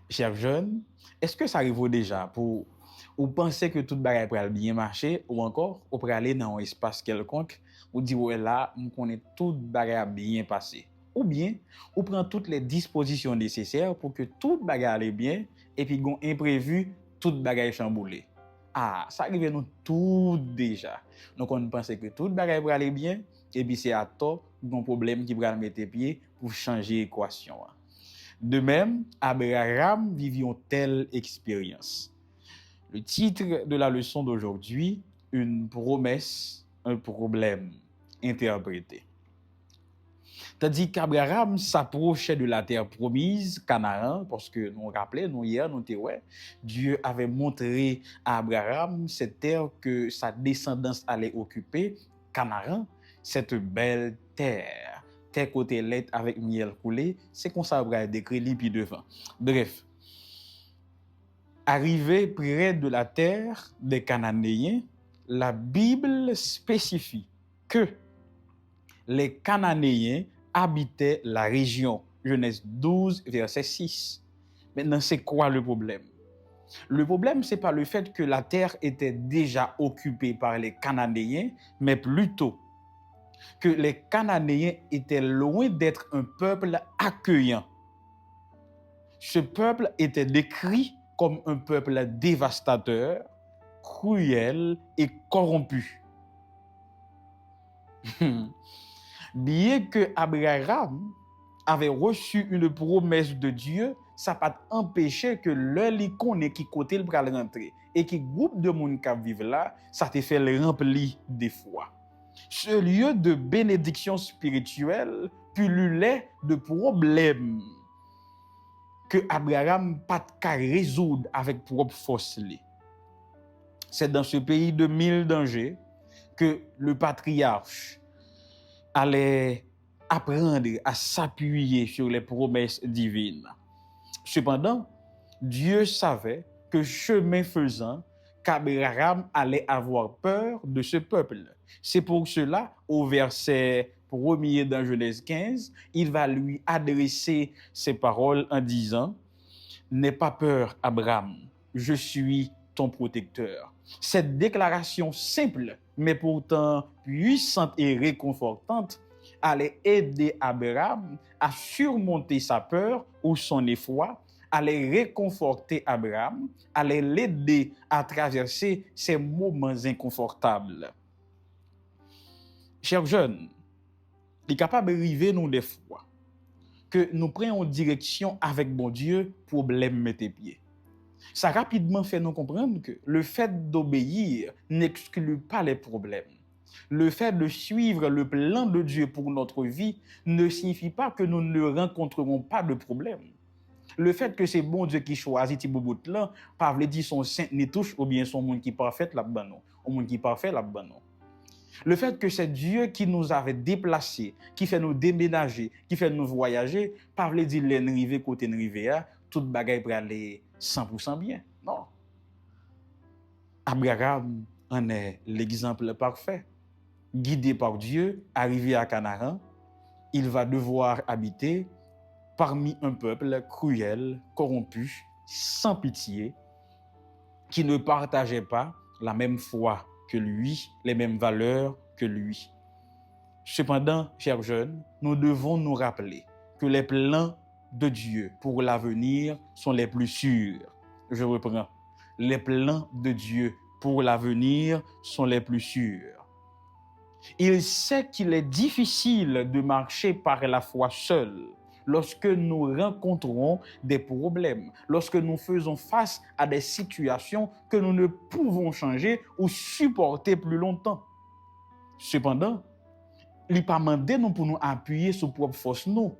Chers jeunes, est-ce que ça arrive déjà pour ou penser que tout bagay pral bien marcher ou encore ou pral aller dans un espace quelconque ou dire ouais là, on connaît tout bagay a bien passé ou bien ou prend toutes les dispositions nécessaires pour que tout bagay aille bien et puis gon imprévu tout bagay chamboulé. Ah, ça arrive nous tout déjà. Donc on pense que tout bagay pral aller bien et puis c'est à tort gon problème qui pral mettre pied pour changer équation. De même, Abraham vivit une telle expérience. Le titre de la leçon d'aujourd'hui, une promesse, un problème interprété. Tandis qu'Abraham s'approchait de la terre promise, Canaan, parce que nous rappelons, nous hier, nous ouais, Dieu avait montré à Abraham cette terre que sa descendance allait occuper, Canaan, cette belle terre. Terre côté lait avec miel coulé, c'est comme ça Abraham décrit l'impi devant. Bref, arrivé près de la terre des Cananéens, la Bible spécifie que les Cananéens habitaient la région. Genèse 12, verset 6. Maintenant, c'est quoi le problème? Le problème, ce n'est pas le fait que la terre était déjà occupée par les Cananéens, mais plutôt que les Cananéens étaient loin d'être un peuple accueillant. Ce peuple était décrit comme un peuple dévastateur, cruel et corrompu. Bien que Abraham avait reçu une promesse de Dieu, ça n'a pas empêché que l'icône qui côté le pral rentrer et qui groupe de monde qui vivent là, ça te fait le rempli des fois. Ce lieu de bénédiction spirituelle pullulait de problèmes que Abraham pas qu'à résoudre avec propre force. C'est dans ce pays de mille dangers que le patriarche allait apprendre à s'appuyer sur les promesses divines. Cependant, Dieu savait que chemin faisant, qu'Abraham allait avoir peur de ce peuple. C'est pour cela, au verset 1er dans Genèse 15, il va lui adresser ces paroles en disant « N'aie pas peur, Abraham, je suis ton protecteur. » Cette déclaration simple, mais pourtant puissante et réconfortante, allait aider Abraham à surmonter sa peur ou son effroi, allait réconforter Abraham, allait l'aider à traverser ces moments inconfortables. Chers jeunes, il est capable d'arriver nous des fois que nous prenons direction avec bon Dieu, problème mettez pied. Ça rapidement fait nous comprendre que le fait d'obéir n'exclut pas les problèmes. Le fait de suivre le plan de Dieu pour notre vie ne signifie pas que nous ne rencontrerons pas de problèmes. Le fait que c'est bon Dieu qui choisit ti bout là, pas veut dire son saint ni touche ou bien son monde qui parfait là-bas non, ou monde qui parfait là-bas non. Le fait que c'est Dieu qui nous avait déplacés, qui fait nous déménager, qui fait nous voyager, pas veut dire l'enrivé côté n'rivé tout bagay pour aller 100% bien. Non. Abraham en est l'exemple parfait. Guidé par Dieu, arrivé à Canaan, il va devoir habiter parmi un peuple cruel, corrompu, sans pitié, qui ne partageait pas la même foi que lui, les mêmes valeurs que lui. Cependant, chers jeunes, nous devons nous rappeler que les plans de Dieu pour l'avenir sont les plus sûrs. Je reprends. Les plans de Dieu pour l'avenir sont les plus sûrs. Il sait qu'il est difficile de marcher par la foi seul lorsque nous rencontrons des problèmes, lorsque nous faisons face à des situations que nous ne pouvons changer ou supporter plus longtemps. Cependant, il n'est pas demandé pour nous appuyer sur propre force nous,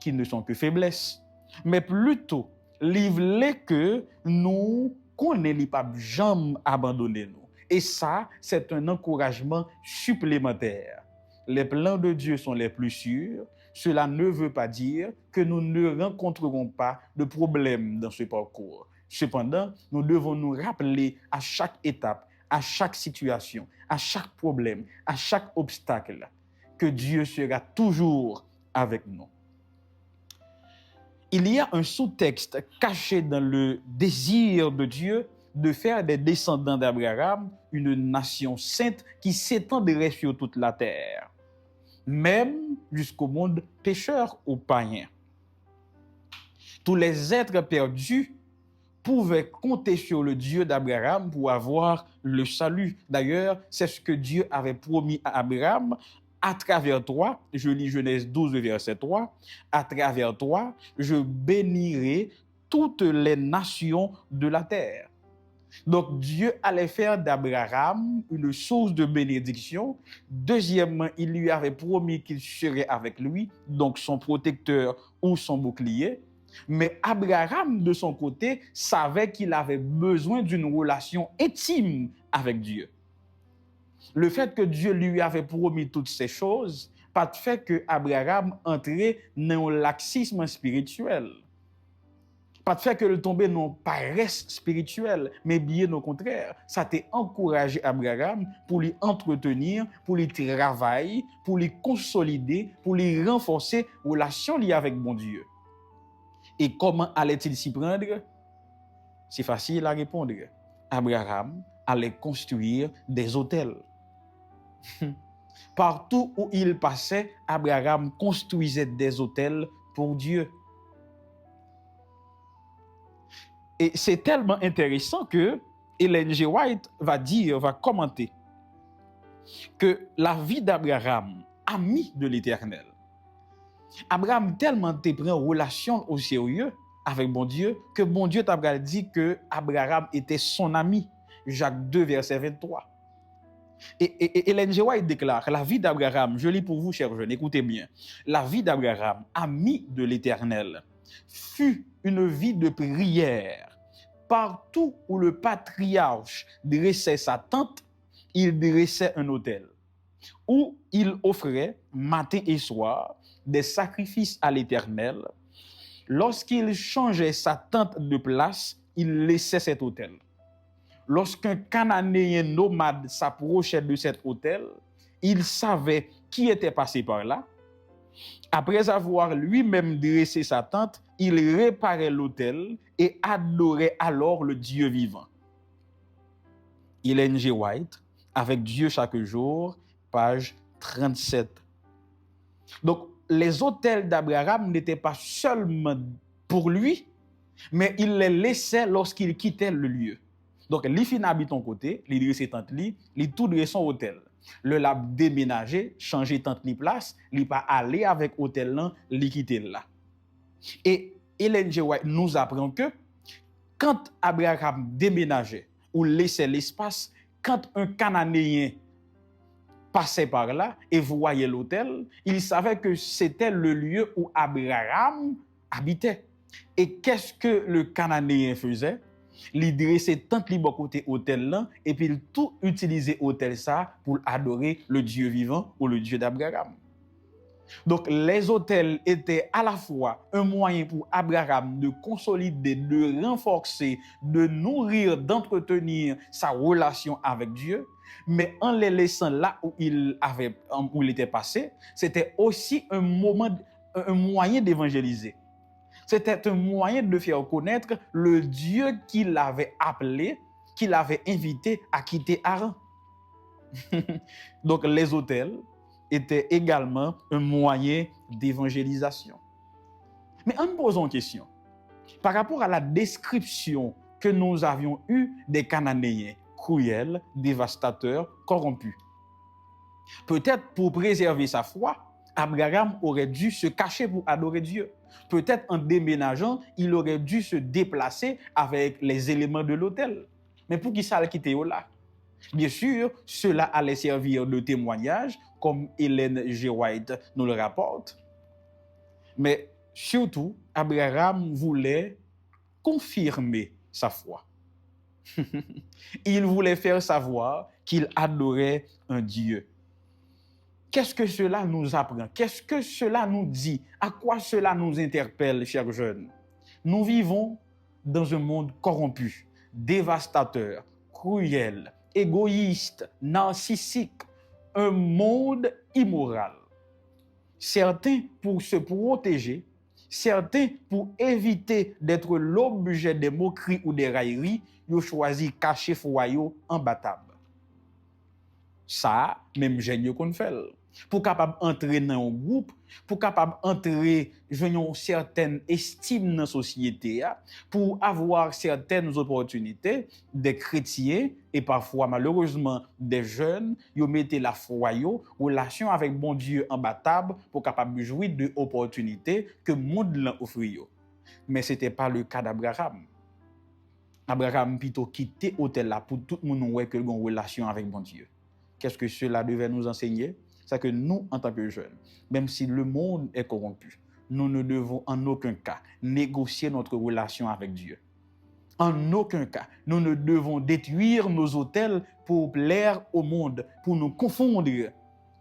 qui ne sont que faiblesses, mais plutôt livrer que nous connaissons pas jamais abandonner nous. Et ça, c'est un encouragement supplémentaire. Les plans de Dieu sont les plus sûrs. Cela ne veut pas dire que nous ne rencontrerons pas de problèmes dans ce parcours. Cependant, nous devons nous rappeler à chaque étape, à chaque situation, à chaque problème, à chaque obstacle, que Dieu sera toujours avec nous. il y a un sous-texte caché dans le désir de Dieu de faire des descendants d'Abraham une nation sainte qui s'étendrait sur toute la terre, même jusqu'au monde pécheur ou païen. Tous les êtres perdus pouvaient compter sur le Dieu d'Abraham pour avoir le salut. D'ailleurs, c'est ce que Dieu avait promis à Abraham. À travers toi, je lis Genèse 12, verset 3, à travers toi, je bénirai toutes les nations de la terre. Donc, Dieu allait faire d'Abraham une source de bénédiction. Deuxièmement, il lui avait promis qu'il serait avec lui, donc son protecteur ou son bouclier. Mais Abraham, de son côté, savait qu'il avait besoin d'une relation intime avec Dieu. Le fait que Dieu lui avait promis toutes ces choses, pas de fait que Abraham entrait dans un laxisme spirituel. Pas de fait que le tomber dans paresse spirituelle, mais bien au contraire, ça t'a encouragé Abraham pour lui entretenir, pour lui travailler, pour lui consolider, pour lui renforcer relation liée avec bon Dieu. Et comment allait-il s'y prendre? C'est facile à répondre. Abraham allait construire des autels. Partout où il passait, Abraham construisait des autels pour Dieu. Et c'est tellement intéressant que Ellen G. White va commenter que la vie d'Abraham, ami de l'Éternel, Abraham tellement te prend relation au sérieux avec bon Dieu que bon Dieu t'a dit que Abraham était son ami. Jacques 2, verset 23. Et Ellen G. White déclare, la vie d'Abraham, je lis pour vous, chers jeunes, écoutez bien, la vie d'Abraham, ami de l'Éternel, fut une vie de prière. Partout où le patriarche dressait sa tente, il dressait un autel, où il offrait matin et soir des sacrifices à l'Éternel. Lorsqu'il changeait sa tente de place, il laissait cet autel. Lorsqu'un Cananéen nomade s'approchait de cet autel, il savait qui était passé par là. Après avoir lui-même dressé sa tente, il réparait l'autel et adorait alors le Dieu vivant. Ellen G. White, avec Dieu chaque jour, page 37. Donc, les autels d'Abraham n'étaient pas seulement pour lui, mais il les laissait lorsqu'il quittait le lieu. Donc, il fin habite ton côté, il dresse tente li, il tout dresse son hôtel. Le lab déménager, changer tente li place, il pas aller avec hôtel là, li quitter là. Et Ellen G. White nous apprend que quand Abraham déménageait ou laissait l'espace, quand un Cananéen passait par là et voyait l'hôtel, il savait que c'était le lieu où Abraham habitait. Et qu'est-ce que le Cananéen faisait? Il dressait tant libre côté hôtel là et puis il tout utilisait hôtel ça pour adorer le Dieu vivant ou le Dieu d'Abraham. Donc les autels étaient à la fois un moyen pour Abraham de consolider, de renforcer, de nourrir, d'entretenir sa relation avec Dieu, mais en les laissant là où il était passé, c'était aussi un moyen d'évangéliser. C'était un moyen de faire connaître le Dieu qui l'avait appelé, qui l'avait invité à quitter Haran. Donc les autels étaient également un moyen d'évangélisation. Mais en nous posant une question, par rapport à la description que nous avions eue des Cananéens, cruels, dévastateurs, corrompus, peut-être pour préserver sa foi, Abraham aurait dû se cacher pour adorer Dieu. Peut-être en déménageant, il aurait dû se déplacer avec les éléments de l'autel. Mais pour qui ça allait quitter là? Bien sûr, cela allait servir de témoignage, comme Ellen G. White nous le rapporte. Mais surtout, Abraham voulait confirmer sa foi. Il voulait faire savoir qu'il adorait un Dieu. Qu'est-ce que cela nous apprend? Qu'est-ce que cela nous dit? À quoi cela nous interpelle, chers jeunes? Nous vivons dans un monde corrompu, dévastateur, cruel, égoïste, narcissique, un monde immoral. Certains, pour se protéger, Certains, pour éviter d'être l'objet des moqueries ou des railleries, ils ont choisi cacher foyer en bataille. Ça, même gens qu'on fait. Pour capable entrer dans un groupe, pour capable entrer une certaine estime dans la société, pour avoir certaines opportunités, des chrétiens et parfois malheureusement des jeunes, ils mettent la foi, relation avec bon Dieu en bataille pour capable jouir de opportunités que le monde leur offre. Mais ce n'était pas le cas d'Abraham. Abraham plutôt quitté l'hôtel là pour tout le monde ouais que une relation avec bon Dieu. Qu'est-ce que cela devait nous enseigner? C'est que nous, en tant que jeunes, même si le monde est corrompu, nous ne devons en aucun cas négocier notre relation avec Dieu. En aucun cas, nous ne devons détruire nos autels pour plaire au monde, pour nous confondre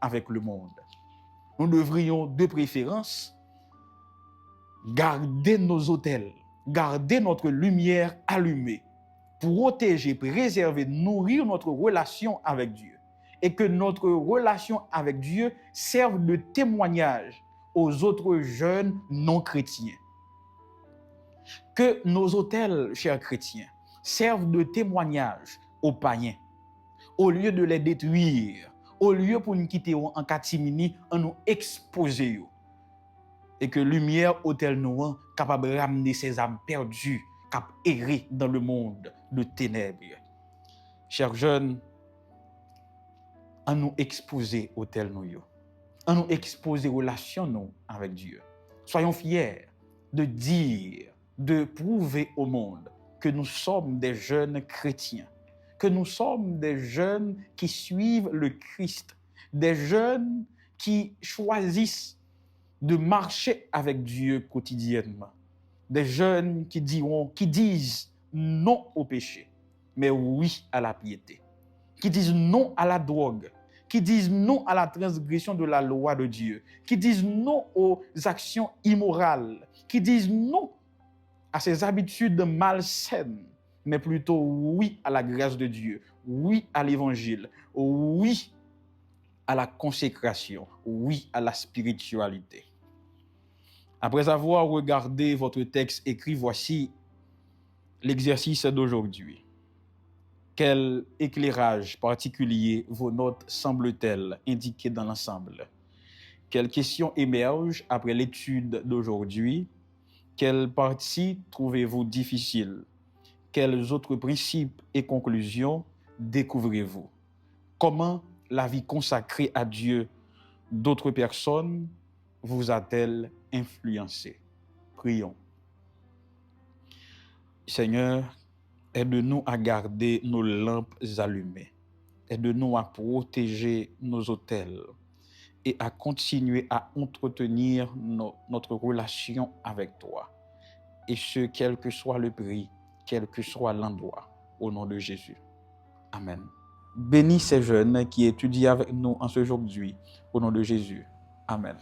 avec le monde. Nous devrions de préférence garder nos autels, garder notre lumière allumée, protéger, préserver, nourrir notre relation avec Dieu. Et que notre relation avec Dieu serve de témoignage aux autres jeunes non chrétiens. Que nos autels, chers chrétiens, servent de témoignage aux païens. Au lieu de les détruire, au lieu pour nous quitter en catimini, en nous exposer. Et que lumière autel nous capable de ramener ces âmes perdues, cap errer dans le monde de ténèbres. Chers jeunes, à nous exposer au tel nous, à nous exposer relation nous avec Dieu. Soyons fiers de dire, de prouver au monde que nous sommes des jeunes chrétiens, que nous sommes des jeunes qui suivent le Christ, des jeunes qui choisissent de marcher avec Dieu quotidiennement, des jeunes qui disent non au péché, mais oui à la piété, qui disent non à la drogue, qui disent non à la transgression de la loi de Dieu, qui disent non aux actions immorales, qui disent non à ces habitudes malsaines, mais plutôt oui à la grâce de Dieu, oui à l'évangile, oui à la consécration, oui à la spiritualité. Après avoir regardé votre texte écrit, voici l'exercice d'aujourd'hui. Quel éclairage particulier vos notes semblent-elles indiquer dans l'ensemble? Quelles questions émergent après l'étude d'aujourd'hui? Quelles parties trouvez-vous difficiles? Quels autres principes et conclusions découvrez-vous? Comment la vie consacrée à Dieu d'autres personnes vous a-t-elle influencé? Prions. Seigneur, aide-nous à garder nos lampes allumées. Aide-nous à protéger nos autels et à continuer à entretenir notre relation avec toi. Et ce, quel que soit le prix, quel que soit l'endroit, au nom de Jésus. Amen. Bénis ces jeunes qui étudient avec nous en ce jour, au nom de Jésus. Amen.